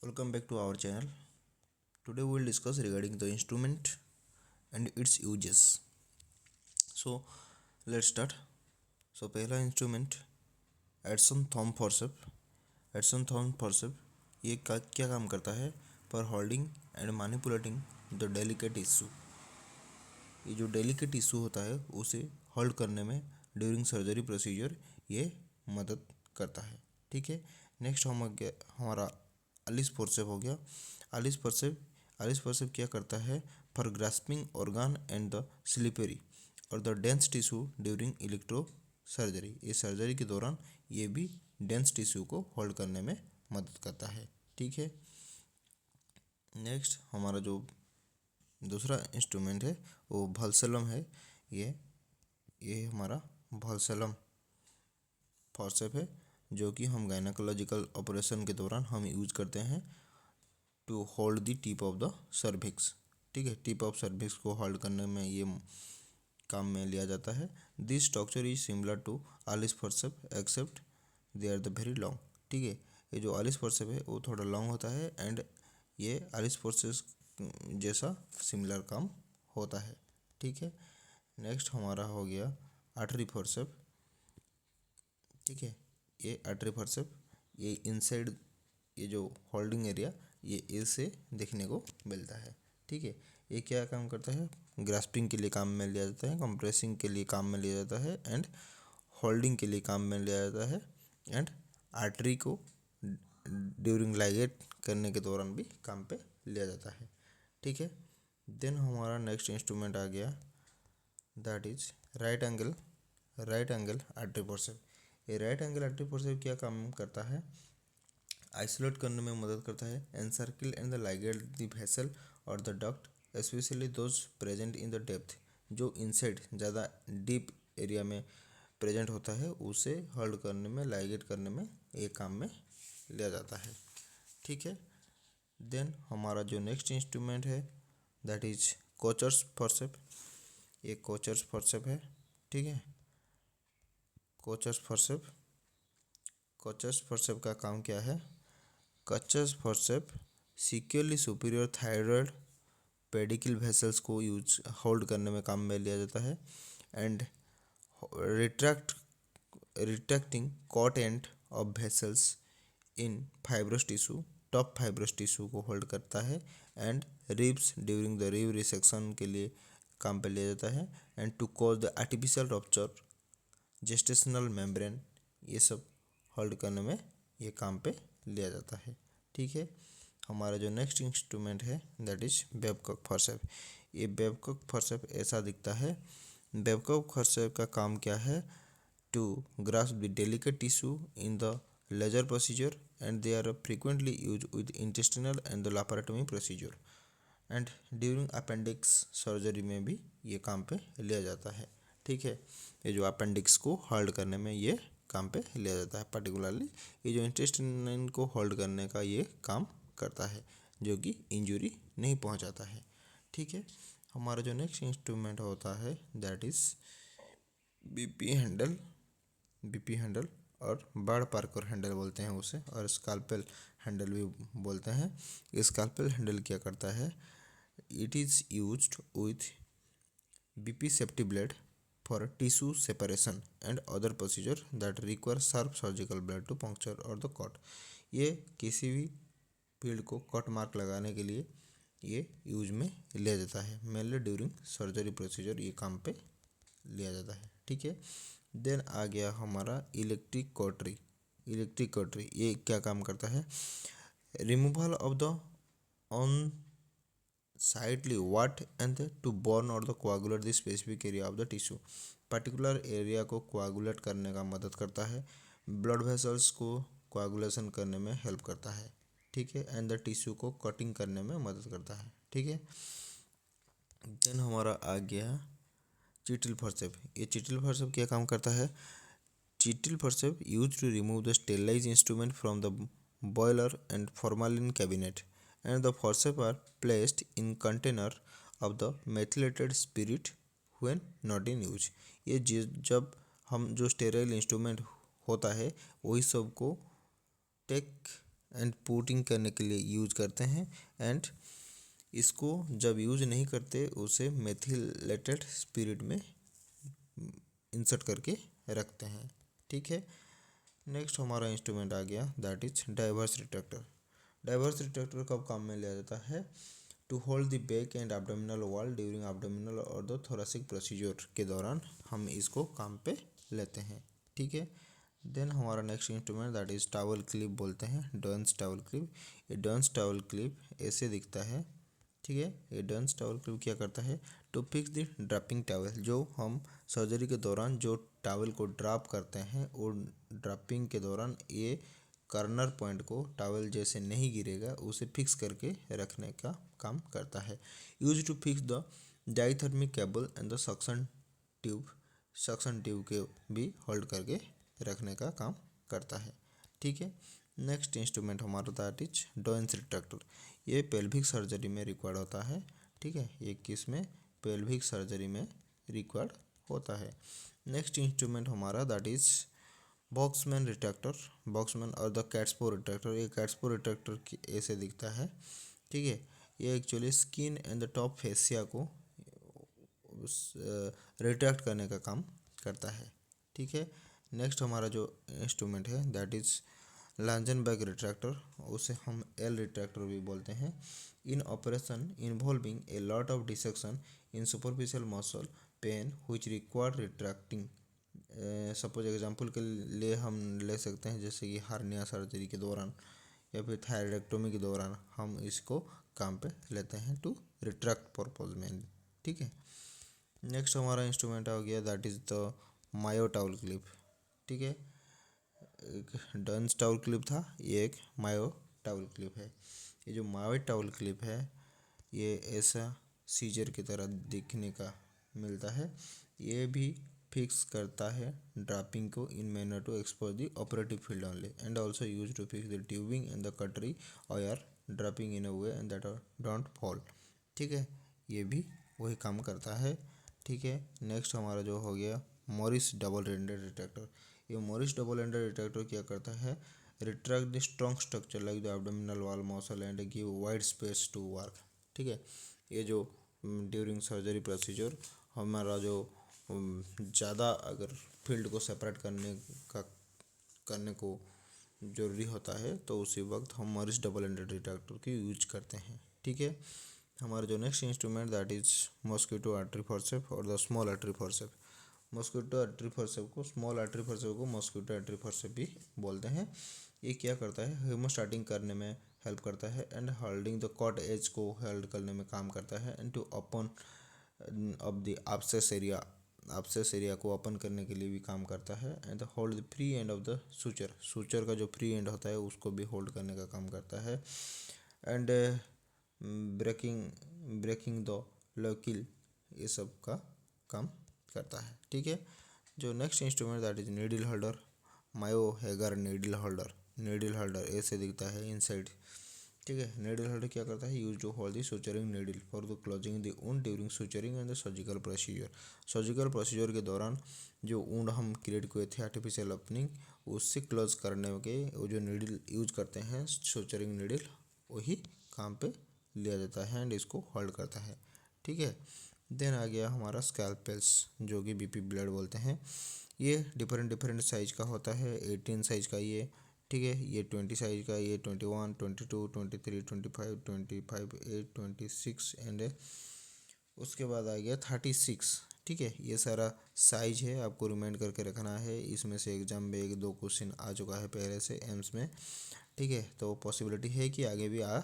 Welcome back to our channel. Today we will discuss regarding the instrument and its uses. So let's start. So पहला instrument Edson tomb forceps. Edson tomb forceps ये क्या काम करता है? पर holding and manipulating the delicate tissue. ये जो delicate tissue होता है उसे होल्ड करने में ड्यूरिंग सर्जरी प्रोसीजर ये मदद करता है। ठीक है। नेक्स्ट हमारा एलिस फॉर्सेप हो गया। एलिस फॉर्सेप क्या करता है? For grasping organ and the slippery और the dense tissue during electrosurgery. ये सर्जरी के दौरान ये भी डेंस टिश्यू को होल्ड करने में मदद करता है। ठीक है। नेक्स्ट हमारा जो दूसरा इंस्ट्रूमेंट है वो वल्सलम है। ये हमारा वल्सलम फॉर्सेप है जो कि हम गायनेकोलॉजिकल ऑपरेशन के दौरान हम यूज करते हैं to hold the tip of the cervix. ठीक है। टिप ऑफ सर्विक्स को होल्ड करने में ये काम में लिया जाता है। This structure is similar to Allis forcep except they are the very long. ठीक है। ये जो एलिस फॉर्सेप है वो थोड़ा लॉन्ग होता है एंड ये एलिस फॉर्सेप जैसा सिमिलर काम होता है। ठीक है। नेक्स्ट हमारा हो गया आर्टरी फॉर्सेप। ठीक है। ये आर्टरी फॉर्सेप ये इनसाइड ये जो होल्डिंग एरिया ये इससे देखने को मिलता है। ठीक है। ये क्या काम करता है? ग्रास्पिंग के लिए काम में लिया जाता है, कंप्रेसिंग के लिए काम में लिया जाता है एंड होल्डिंग के लिए काम में लिया जाता है एंड आर्टरी को ड्यूरिंग लाइगेट करने के दौरान भी काम पे लिया जाता है। ठीक है। देन हमारा नेक्स्ट इंस्ट्रूमेंट आ गया that is right angle artery forceps. ये राइट एंगल आर्टरी फॉर्सेप क्या काम करता है? आइसोलेट करने में मदद करता है, encircle and the ligate the vessel और the duct specially those present in the depth. जो इनसाइड ज़्यादा डीप एरिया में प्रेजेंट होता है उसे होल्ड करने में लाइगेट करने में ये काम में लिया जाता है। ठीक है। देन हमारा जो नेक्स्ट इंस्ट्रूमेंट है दैट इज कोचर्स फॉर्सेप। ये कोचर्स फॉर्सेप है। ठीक है। कोचर्स फॉर्सेप का काम क्या है? Kocher's forcep securely superior thyroid pedicle vessels को यूज होल्ड करने में काम में लिया जाता है and retracting cut end of vessels in fibrous tissue top fibrous tissue को होल्ड करता है and ribs during the rib resection के लिए काम पे लिया जाता है and to cause the artificial rupture gestational membrane ये सब होल्ड करने में ये काम पे लिया जाता है। ठीक है। हमारा जो नेक्स्ट इंस्ट्रूमेंट है दैट इज बेबकॉक फॉर्सेप। ये बेबकॉक फॉर्सेप ऐसा दिखता है। बेबकॉक फॉर्सेप का काम क्या है? To grasp the delicate tissue in the laser procedure and they are frequently use with intestinal and the laparotomy procedure and during appendix surgery में भी ये काम पे लिया जाता है। ठीक है। ये जो अपेंडिक्स को होल्ड करने में ये काम पे लिया जाता है। पर्टिकुलरली ये जो इंटेस्टाइन को होल्ड करने का ये काम करता है जो कि इंजरी नहीं पहुंचाता है। ठीक है। हमारा जो नेक्स्ट इंस्ट्रूमेंट होता है दैट इज बीपी हैंडल और बर्ड पार्कर हैंडल बोलते हैं उसे और स्काल्पेल हैंडल भी बोलते हैं। स्काल्पेल हैंडल क्या करता है? It is used with BP safety blade for tissue separation and other procedure that require sharp surgical blade to puncture or the cut। ये किसी भी फील्ड को कट मार्क लगाने के लिए ये यूज में लिया जाता है। मेनली ड्यूरिंग सर्जरी प्रोसीजर ये काम पे लिया जाता है। ठीक है। देन आ गया हमारा इलेक्ट्रिक कटरी। ये क्या काम करता है? Removal of the unsightly wart and to burn और the coagulate the specific area of the tissue. Particular area को कोआगुलेट करने का मदद करता है, ब्लड वेसल्स को कोआगुलेशन करने में हेल्प करता है। ठीक है। एंड द टिश्यू को कटिंग करने में मदद करता है। ठीक है। देन हमारा आ गया चिटिल फॉर्सेप। ये चिटिल फॉर्सेप क्या काम करता है? Cheatle forceps use to remove the sterilize instrument from the boiler and formalin cabinet and the forceps are placed in container of the methylated spirit when not in use। ये जब हम जो sterile instrument होता है वही सब को take and putting करने के लिए यूज करते हैं। एंड इसको जब यूज नहीं करते उसे मेथिलेटेड स्पिरिट में इंसर्ट करके रखते हैं। ठीक है, नेक्स्ट हमारा इंस्ट्रूमेंट आ गया that is Deaver's retractor. Deaver's retractor कब काम में लिया जाता है? To hold the back and abdominal wall during abdominal और द थोरेसिक प्रोसीजर के दौरान हम इसको काम पे लेते हैं। ठीक है, देन हमारा next instrument that is towel clip बोलते हैं, डंस टॉवल क्लिप। ये डंस टॉवल क्लिप ऐसे दिखता है। ठीक है, ये डंस टॉवल क्लिप क्या करता है? To fix the dropping towel, जो हम सर्जरी के दौरान जो टॉवल को ड्रॉप करते हैं वो ड्रॉपिंग के दौरान ये कॉर्नर पॉइंट को टॉवल जैसे नहीं गिरेगा उसे फिक्स करके रखने का काम करता है। Use to fix the diathermic cable and the suction tube के भी होल्ड करके रखने का काम करता है। ठीक है, नेक्स्ट इंस्ट्रूमेंट हमारा दैट इज डोएंस रिट्रैक्टर। ये पेल्विक सर्जरी में रिक्वायर्ड होता है। ठीक है, ये किस में? पेल्विक सर्जरी में रिक्वायर्ड होता है। नेक्स्ट इंस्ट्रूमेंट हमारा दैट इज बॉक्समैन रिट्रैक्टर, बॉक्समैन और द कैट्सपो रिट्रैक्टर। ये कैट्सपो रिट्रैक्टर ऐसे दिखता है। ठीक है, ये actually skin and the top fascia को रिट्रैक्ट करने का काम करता है। ठीक है, नेक्स्ट हमारा जो इंस्ट्रूमेंट है दैट इज लांजनबर्ग रिट्रैक्टर, उसे हम एल रिट्रैक्टर भी बोलते हैं। इन operation involving a lot of dissection in superficial muscle pain which require retracting. Suppose example के लिए हम ले सकते हैं जैसे कि हार्निया सर्जरी के दौरान या फिर थायरॉइडेक्टोमी के दौरान हम इसको काम पे लेते हैं टू रिट्रैक्ट पर्पज में। ठीक है, नेक्स्ट हमारा इंस्ट्रूमेंट आ गया that is the Mayo towel clip. ठीक है, एक डंस टॉवल क्लिप था, ये एक मायो टॉवल क्लिप है। ये जो मायो टॉवल क्लिप है ये ऐसा सीजर की तरह दिखने का मिलता है। ये भी फिक्स करता है ड्रॉपिंग को in manner to expose the operative field only and also use to fix the tubing and the cautery और draping in a way and that don't fall. ठीक है, ये भी वही काम करता है। ठीक है, नेक्स्ट हमारा जो हो गया मॉरिस डबल एंडेड रिट्रैक्टर। ये मॉरिस डबल एंडेड रिट्रैक्टर क्या करता है? Retract the strong structure like the abdominal wall muscle and give wide space to work. ठीक है, ये जो ड्यूरिंग सर्जरी प्रोसीजर हमारा जो ज़्यादा अगर फील्ड को सेपरेट करने को ज़रूरी होता है तो उसी वक्त हम मॉरिस डबल एंडेड रिट्रैक्टर की यूज करते हैं। ठीक है, हमारा जो next instrument that is mosquito artery forceps और the small artery forceps. Mosquito artery forceps को स्मॉल आर्टरी फॉरसेप को मॉस्किटो आर्टरी फॉरसेप भी बोलते हैं। ये क्या करता है? हेमोस्टाटिंग करने में हेल्प करता है and holding the cut edge को हेल्ड करने में काम करता है and to open of the abscess area को ओपन करने के लिए भी काम करता है and hold the free end of the suture का जो फ्री एंड होता है उसको भी होल्ड करने का काम करता है एंड ब्रेकिंग द लकील ये सब का काम करता है। ठीक है, जो next instrument that is needle holder, Mayo Hegar needle holder ऐसे दिखता है इनसाइड। ठीक है, नीडल होल्डर क्या करता है? Use to hold the suturing needle for the closing the wound during suturing and the surgical procedure. Surgical procedure के दौरान जो वुंड हम क्रिएट किए थे आर्टिफिशियल ओपनिंग उससे क्लोज करने के वो जो नीडल यूज करते हैं सुचरिंग नीडल वही काम पे लिया जाता है एंड इसको होल्ड करता है। ठीक है, देन आ गया हमारा स्कैल्पेल्स जो कि बीपी ब्लेड बोलते हैं। ये डिफरेंट साइज का होता है। 18 साइज का ये, ठीक है, ये 20 साइज का, ये 21, 22, 23, 25, 8, 26 एंड उसके बाद आ गया 36। ठीक है, ये सारा साइज है, आपको रिमाइंड करके रखना है। इसमें से एग्जाम में 1-2 क्वेश्चन आ चुका है पहले से एम्स में। ठीक है, तो पॉसिबिलिटी है कि आगे भी आ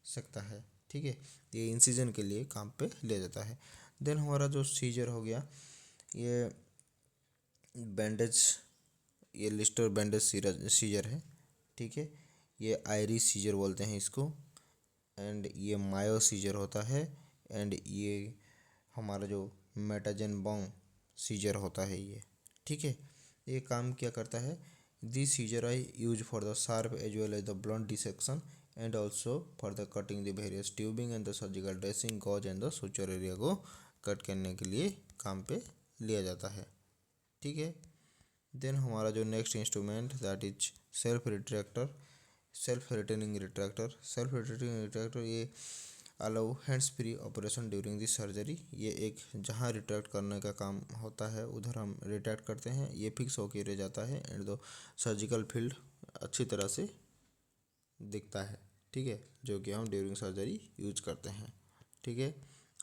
सकता है। ठीक है, ये इंसिजन के लिए काम पे लिया जाता है। देन हमारा जो सीजर हो गया ये बैंडेज, ये लिस्टर बैंडेज सीजर है। ठीक है, ये आयरिस सीजर बोलते हैं इसको एंड ये मायो सीजर होता है एंड ये हमारा जो मेटाजन बॉन्ग सीजर होता है ये। ठीक है, ये काम क्या करता है? This scissor I use for the sharp edge well edge the blunt dissection and also for the cutting the various tubing and the surgical dressing gauze and the suture area को कट करने के लिए काम पे लिया जाता है। ठीक है, देन हमारा जो next instrument that is self retractor. Self returning retractor ये allow hands free operation during the surgery. ये एक जहाँ रिट्रैक्ट करने का काम होता है उधर हम रिट्रैक्ट करते हैं, ये फिक्स होके रह जाता है एंड द सर्जिकल फील्ड अच्छी तरह से दिखता है। ठीक है, जो कि हम ड्यूरिंग सर्जरी यूज करते हैं। ठीक है,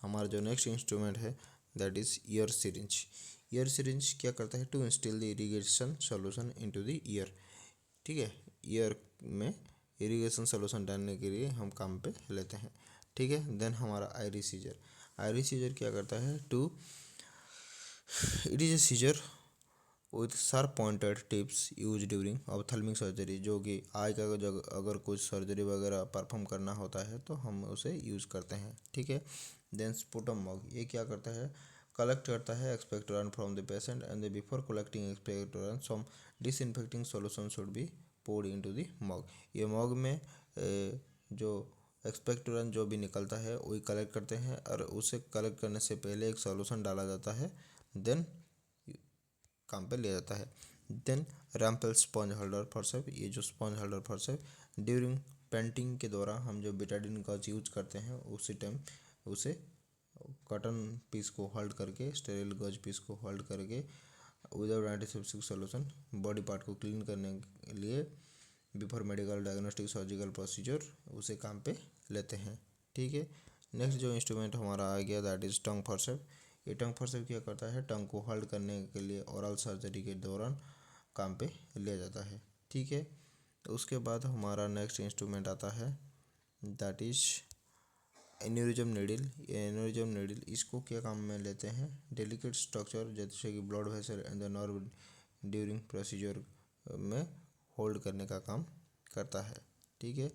हमारा जो नेक्स्ट इंस्ट्रूमेंट है that is ear syringe. Ear syringe क्या करता है, to instil the irrigation solution into the ear. ठीक है, ईयर में इरिगेशन सॉल्यूशन डालने के लिए हम काम पे लेते हैं। ठीक है, देन हमारा आयरिस सीजर। आयरिस सीजर क्या करता है, it is a scissor with sharp pointed tips use during ophthalmic surgery. जो कि आई का अगर कुछ सर्जरी वगैरह परफॉर्म करना होता है तो हम उसे यूज़ करते हैं। ठीक है, देन स्पुटम मॉग, ये क्या करता है, कलेक्ट करता है expectorant from the patient and before collecting expectorant some disinfecting solution should be poured into the mug. ये मॉग में जो एक्सपेक्टोरेंट जो भी निकलता है वही कलेक्ट करते हैं और उसे कलेक्ट करने से पहले एक सॉल्यूशन डाला जाता है, देन काम पे लिया जाता है। देन रैम्पल स्पॉन्ज होल्डर फॉरसेप, ये जो sponge holder forcep during painting के दौरान हम जो बेटाडिन का यूज करते हैं उसी टाइम उसे कॉटन पीस को होल्ड करके, स्टेरिल गज पीस को होल्ड करके without antiseptic solution body part को क्लीन करने के लिए before medical diagnostic surgical procedure उसे काम पे लेते हैं। ठीक है, नेक्स्ट जो इंस्ट्रूमेंट हमारा आ गया दैट इज टंग फॉरसेप। ये टंग फॉरसेप क्या करता है, टंग को होल्ड करने के लिए ओरल सर्जरी के दौरान काम पे लिया जाता है। ठीक है, तो उसके बाद हमारा नेक्स्ट इंस्ट्रूमेंट आता है दैट इज एन्यूरिज्म नीडल। ये एन्यूरिज्म नीडल इसको क्या काम में लेते हैं, डेलिकेट स्ट्रक्चर जैसे कि blood vessel and the nerve during procedure में होल्ड करने का काम करता है। ठीक है,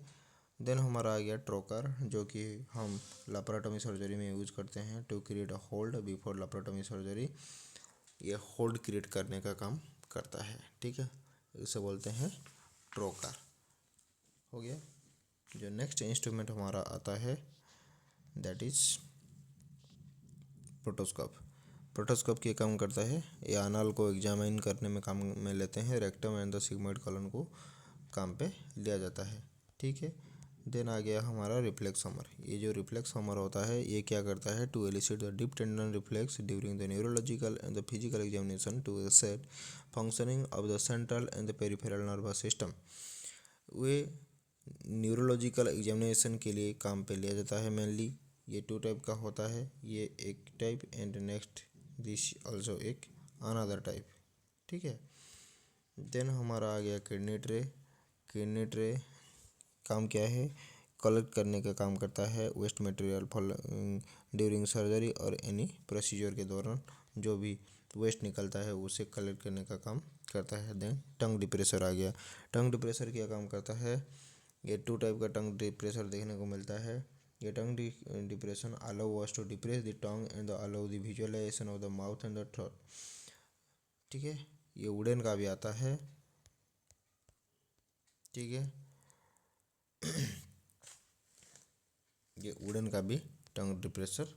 देन हमारा आ गया ट्रोकर, जो कि हम लेप्रोटॉमी सर्जरी में यूज करते हैं to create a hold before laparotomy surgery. ये होल्ड क्रिएट करने का काम करता है। ठीक है, इसे बोलते हैं ट्रोकर। हो गया, जो नेक्स्ट इंस्ट्रूमेंट हमारा आता है दैट इज प्रोटोस्कोप। प्रोटोस्कोप क्या काम करता है, ये अनाल को एग्जामिन करने में काम में लेते हैं, rectum and the sigmoid colon को काम पे लिया जाता है। ठीक है, देन आ गया हमारा रिफ्लेक्स हमर। ये जो रिफ्लेक्स हमर होता है ये क्या करता है, to elicit the deep tendon reflex during the neurological and the physical examination to assess functioning of the central and the peripheral nervous system. वे न्यूरोलॉजिकल एग्जामिनेशन के लिए काम पे लिया जाता है मेनली। ये टू टाइप का होता है, ये एक type and next this also एक अनदर टाइप। ठीक है, देन हमारा आ गया किडनी ट्रे। किडनी ट्रे काम क्या है, कलेक्ट करने का काम करता है waste material fall during surgery और एनी प्रोसीजर के दौरान जो भी वेस्ट निकलता है उसे कलेक्ट करने का काम करता है। देन टंग डिप्रेशर आ गया। टंग डिप्रेशर क्या काम करता है, ये टू टाइप का टंग डिप्रेशर देखने को मिलता है। ये tongue depression allow us to depress the tongue and allow the visualisation of the mouth and the throat. ठीक है, ये वुडन का भी आता है। ठीक है, ये वुडन का भी टंग डिप्रेशर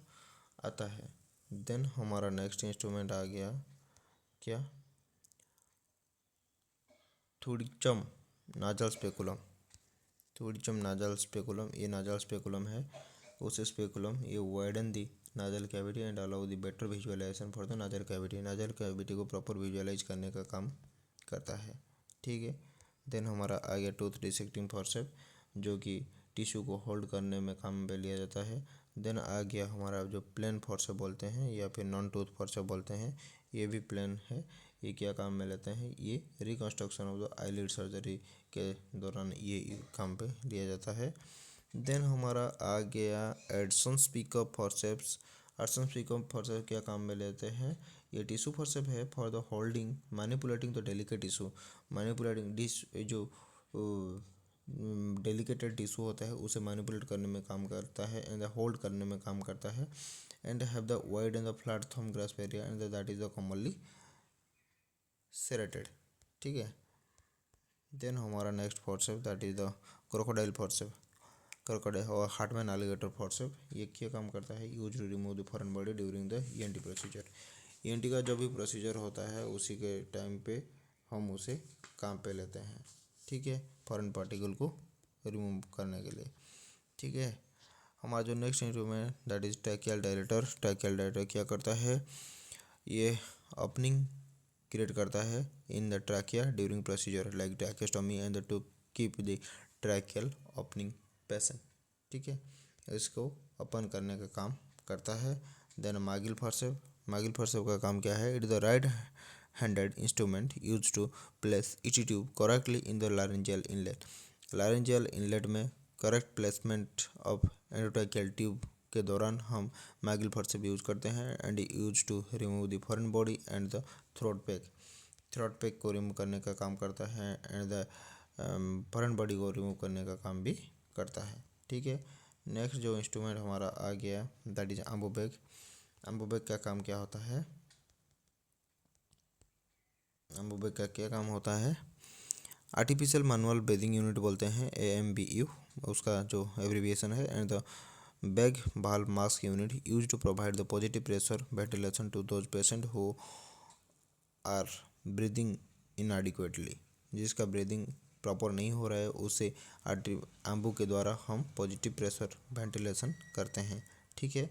आता है। देन हमारा नेक्स्ट इंस्ट्रूमेंट आ गया क्या, थोड़िचम नाजल स्पेकुलम। थोड़िचम नाजल स्पेकुलम, ये नाजल स्पेकुलम है उस स्पेकुलम, ये widen the nasal cavity and allow the better visualisation for the nasal cavity. Nasal cavity को प्रॉपर विजुअलाइज करने का काम करता है। ठीक है, देन हमारा आ गया टूथ डिसेक्टिंग फॉरसेप, जो कि टिश्यू को होल्ड करने में काम में लिया जाता है। देन आ गया हमारा जो प्लेन फॉरसेप बोलते हैं या फिर नॉन टूथ फॉरसेप बोलते हैं, ये भी प्लेन है। ये क्या काम में लेते हैं, ये reconstruction of the eyelid surgery के दौरान ये काम पे लिया जाता है। देन हमारा आ गया Edson speak up forceps. Edson speak up forcep क्या काम में लेते हैं, ये टिश्यू फॉरसेप है for the holding manipulating the delicate tissue. Manipulating dish जो डेलिकेटेड टिश्यू होता है उसे मैनिपुलेट करने में काम करता है एंड होल्ड करने में काम करता है and have the wide and the flat thumb grasp area and that is the commonly serrated. ठीक है, देन हमारा next forcep that is the crocodile forcep. Crocodile और हार्टमैन एलिगेटर फॉरसेप, ये क्या काम करता है, use to remove the foreign body during the ENT procedure. ENT का जो भी प्रोसीजर होता है उसी के टाइम पे हम उसे काम पे लेते हैं। ठीक है, फॉरेन पार्टिकल को रिमूव करने के लिए। ठीक है, हमारा जो next instrument that is tracheal dilator. Tracheal dilator क्या करता है, ये ओपनिंग क्रिएट करता है in the trachea during procedure like tracheostomy and to keep the tracheal opening patient. ठीक है, इसको ओपन करने का काम करता है। Then Magill forceps. Magill forceps का काम क्या है, it is the right handed instrument use to place ET tube correctly in the laryngeal inlet. Laryngeal inlet में correct placement of endotracheal tube के दौरान हम मैगिल फॉर्सेप यूज करते हैं and use to remove the foreign body and the throat pack. Throat pack को remove करने का काम करता है एंड द फॉरेन बॉडी को रिमूव करने का काम भी करता है। ठीक है, नेक्स्ट जो इंस्ट्रूमेंट हमारा आ गया दैट इज एम्बोबैग। एम्बोबैग का काम क्या होता है, एम्बोबैग का क्या काम होता है, आर्टिफिशियल मैनुअल ब्रीदिंग यूनिट बोलते हैं AMBU उसका जो एब्रीविएशन है। And the bag valve mask unit use to provide the positive pressure ventilation to those patient who are breathing inadequately. जिसका ब्रीदिंग प्रॉपर नहीं हो रहा है उसे एम्बू के द्वारा हम पॉजिटिव प्रेशर वेंटिलेशन करते हैं। ठीक है,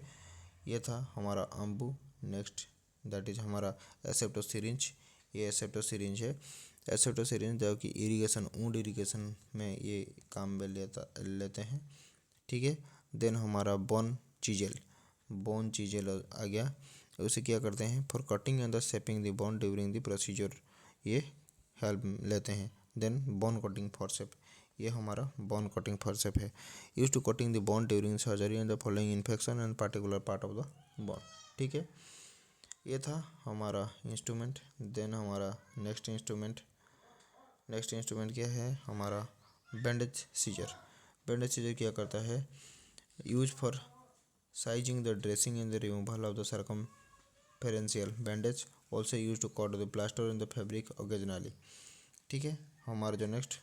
ये था हमारा एम्बू। नेक्स्ट दैट इज हमारा एसेप्टो सिरिंज। ये एसेप्टो सिरिंज है। एसेप्टो सिरिंज जो कि इरिगेशन वुंड इरिगेशन में ये काम में लेते हैं। ठीक है, देन हमारा बोन चीजेल। बोन चीजेल आ गया, उसे क्या करते हैं, for cutting and the shaping the bone during the procedure ये हेल्प लेते हैं। देन बोन कटिंग फॉरसेप, ये हमारा बोन कटिंग फॉरसेप है, use to cutting the bone during surgery and the following infection and particular part of the bone. ठीक है, ये था हमारा इंस्ट्रूमेंट। देन हमारा नेक्स्ट इंस्ट्रूमेंट क्या है, हमारा बैंडेज सीजर। बैंडेज सीजर क्या करता है, use for sizing the dressing in the removal of the circumferential bandage, also use to cut the plaster in the fabric occasionally. ठीक है, हमारा जो नेक्स्ट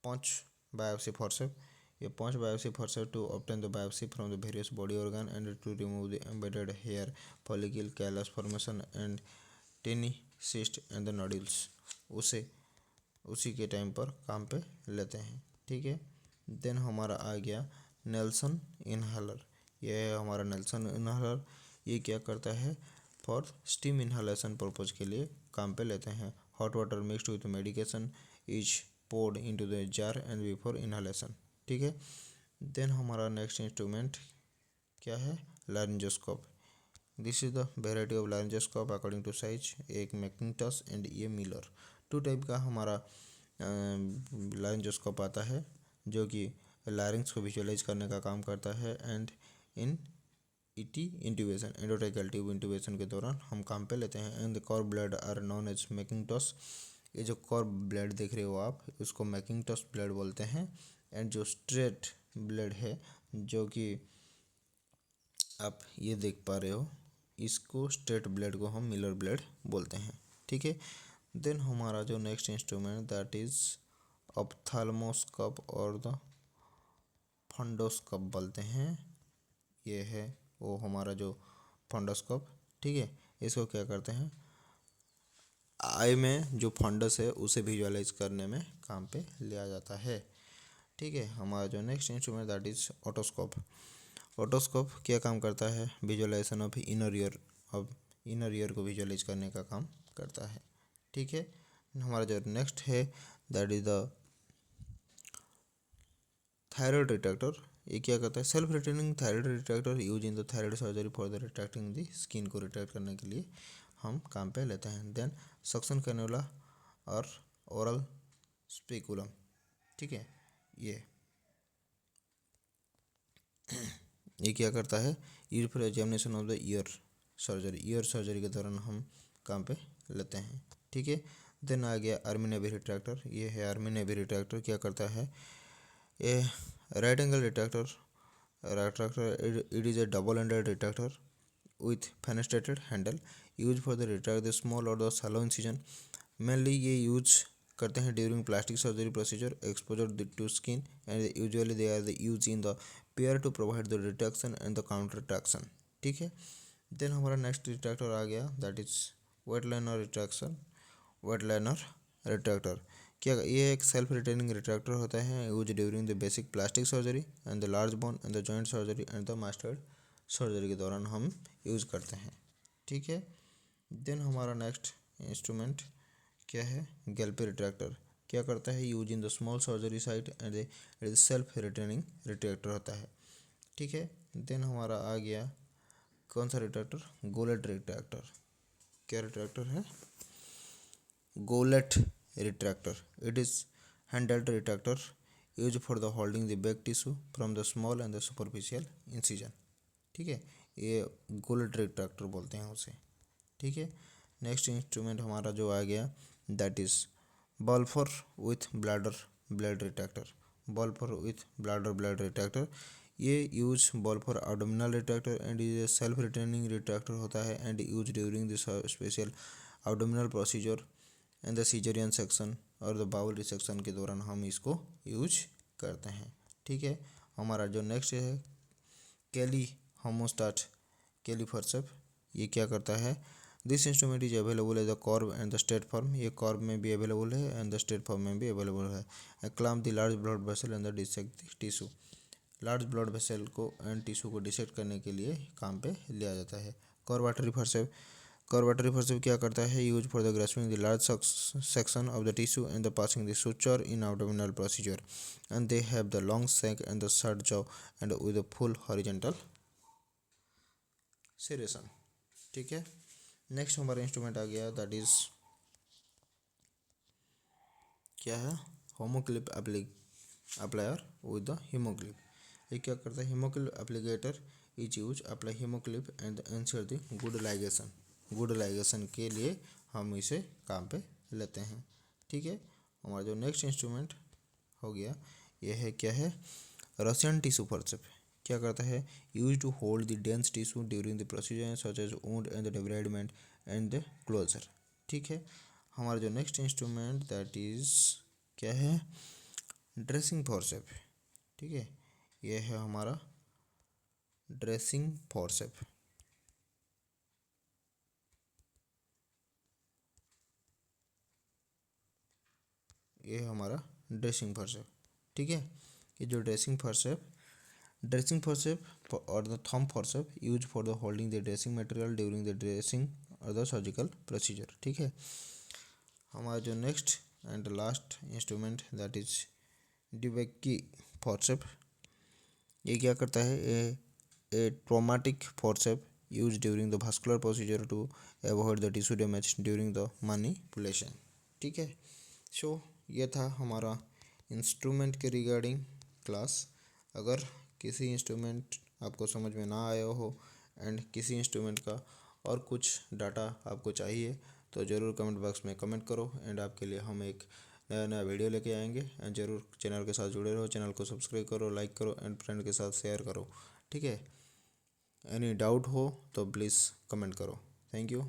पंच बायोप्सी फॉरसेप। ये punch biopsy forcep to obtain the biopsy from the various body organ and to remove the embedded hair follicle callus formation and tiny cyst and the nodules. उसी के time पर काम पे लेते हैं। ठीक है, देन हमारा आ गया नेल्सन इनहेलर। यह है हमारा नेल्सन इनहेलर। ये क्या करता है, फॉर स्टीम इनहेलेशन पर्पज के लिए काम पे लेते हैं। Hot water mixed with medication is poured into the jar and before inhalation। ठीक है, देन हमारा नेक्स्ट इंस्ट्रूमेंट क्या है, laryngoscope. This is the variety of laryngoscope according to size, एक मैकिंटॉस एंड ये मिलर। टू टाइप का हमारा लारिंजोस्कोप आता है जो कि लारिंग्स को विजुअलाइज करने का काम करता है and in ET intubation endotracheal tube intubation के दौरान हम काम पे लेते हैं। And the curved blade are known as Macintosh. ये जो कॉर्ब ब्लेड देख रहे हो आप, उसको मैकिंटॉस ब्लेड बोलते हैं। एंड जो स्ट्रेट ब्लेड है जो कि आप ये देख पा रहे हो, इसको स्ट्रेट ब्लेड को हम मिलर ब्लेड बोलते हैं। ठीक है, देन हमारा जो next instrument that is ophthalmoscope और द फंडोस्कोप बोलते हैं। ये है वो हमारा जो फंडोस्कोप। ठीक है, इसको क्या करते हैं, आई में जो फंडस है उसे विजुअलाइज करने में काम पे लिया जाता है। ठीक है, हमारा जो next instrument that is otoscope. Otoscope क्या काम करता है, विजुअलाइजेशन ऑफ इनर ईयर को विजुअलाइज करने का काम करता है। ठीक है, हमारा जो नेक्स्ट है that is the thyroid retractor. ये क्या करता है, self returning thyroid retractor use in the thyroid surgery for the retracting the skin को रिट्रैक्ट करने के लिए हम काम पे लेते हैं। देन सक्शन कैनुला और ओरल स्पेकुलम। ठीक है, ये क्या करता है, use for examination of the year surgery के दौरान हम काम पे लेते हैं। ठीक है, देन आ गया आर्मी नेवी रिट्रैक्टर। ये है आर्मी नेवी रिट्रैक्टर। क्या करता है, ये right angle retractor it is a double-ended retractor with fenestrated handle used for the retract the small or the shallow incision। Mainly ये यूज करते हैं during plastic surgery procedure exposure to skin and usually they are the use in the pair to provide the retraction and the counter traction. ठीक है, then हमारा next retractor आ गया that is Weitlaner retractor. क्या ये एक self retaining retractor होता है use during the basic plastic surgery and the large bone and the joint surgery and the mastered surgery के दौरान हम यूज़ करते हैं। ठीक है। देन हमारा नेक्स्ट इंस्ट्रूमेंट क्या है, गैल्पी रिट्रैक्टर। क्या करता है, use in the small surgery site and it is self retaining retractor होता है। ठीक है। देन हमारा आ गया कौन सा रिट्रैक्टर, गोलेट रिट्रैक्टर। क्या रिट्रैक्टर है, गोलेट retractor. It is handheld retractor used for the holding the back tissue from the small and the superficial incision. ठीक है, ये गोलेट रिट्रैक्टर बोलते हैं उसे। ठीक है। नेक्स्ट इंस्ट्रूमेंट हमारा जो आ गया that is Balfour with bladder blade retractor. Balfour with bladder blade retractor, ये use Balfour abdominal retractor and is self retaining retractor होता है and use during this special abdominal procedure and the caesarean section और the bowel resection के दौरान हम इसको use करते हैं। ठीक है। हमारा जो नेक्स्ट है कैली होमोस्टाट कैली फॉर्सेप, ये क्या करता है, this instrument is available as the curved and the straight form. ये कॉर्ब में भी अवेलेबल है एंड द स्ट्रेट फॉर्म में भी अवेलेबल है। Clamp the large blood vessel and the dissect tissue. Large blood vessel को एंड टिश्यू को dissect करने के लिए काम पे लिया जाता है। कॉर्बाटरी फॉर्सेप, कॉर्बाटरी फॉर्सेप क्या करता है, use for the grasping the large section of the tissue and the passing the suture in abdominal procedure and they have the long sac and the short jaw and with the full horizontal serration. ठीक है। Next हमारा instrument आ गया that is क्या है, hemoclip applier with the hemoclip. ये क्या करता है, hemoclip applicator is use apply hemoclip and insert the good ligation. Good ligation के लिए हम इसे काम पे लेते हैं। ठीक है। हमारा जो नेक्स्ट इंस्ट्रूमेंट हो गया ये है क्या है, रशियन टिश्यू फॉर्सेप। क्या करता है, use to hold the dense tissue during the procedure such as wound and the debridement and the closure. ठीक है। हमारा जो नेक्स्ट इंस्ट्रूमेंट दैट इज क्या है, ड्रेसिंग फॉर्सेप। ठीक है, ये है हमारा ड्रेसिंग फॉर्सेप। ये है हमारा ड्रेसिंग फॉर्सेप। ठीक है। ये जो ड्रेसिंग फॉर्सेप और the thumb forcep use for the holding the dressing material during the dressing और द सर्जिकल प्रोसीजर। ठीक है। हमारा जो next and last instrument that is DeBakey forcep. ये क्या करता है, atraumatic forcep use during the vascular procedure to avoid the tissue damage during the manipulation. ठीक है। सो ये था हमारा इंस्ट्रूमेंट के रिगार्डिंग क्लास। अगर किसी इंस्ट्रूमेंट आपको समझ में ना आया हो एंड किसी इंस्ट्रूमेंट का और कुछ डाटा आपको चाहिए तो ज़रूर कमेंट बॉक्स में कमेंट करो एंड आपके लिए हम एक नया नया वीडियो लेके आएंगे। एंड ज़रूर चैनल के साथ जुड़े रहो, चैनल को सब्सक्राइब करो, लाइक करो एंड फ्रेंड के साथ शेयर करो। ठीक है। एनी डाउट हो तो प्लीज़ कमेंट करो। Thank you.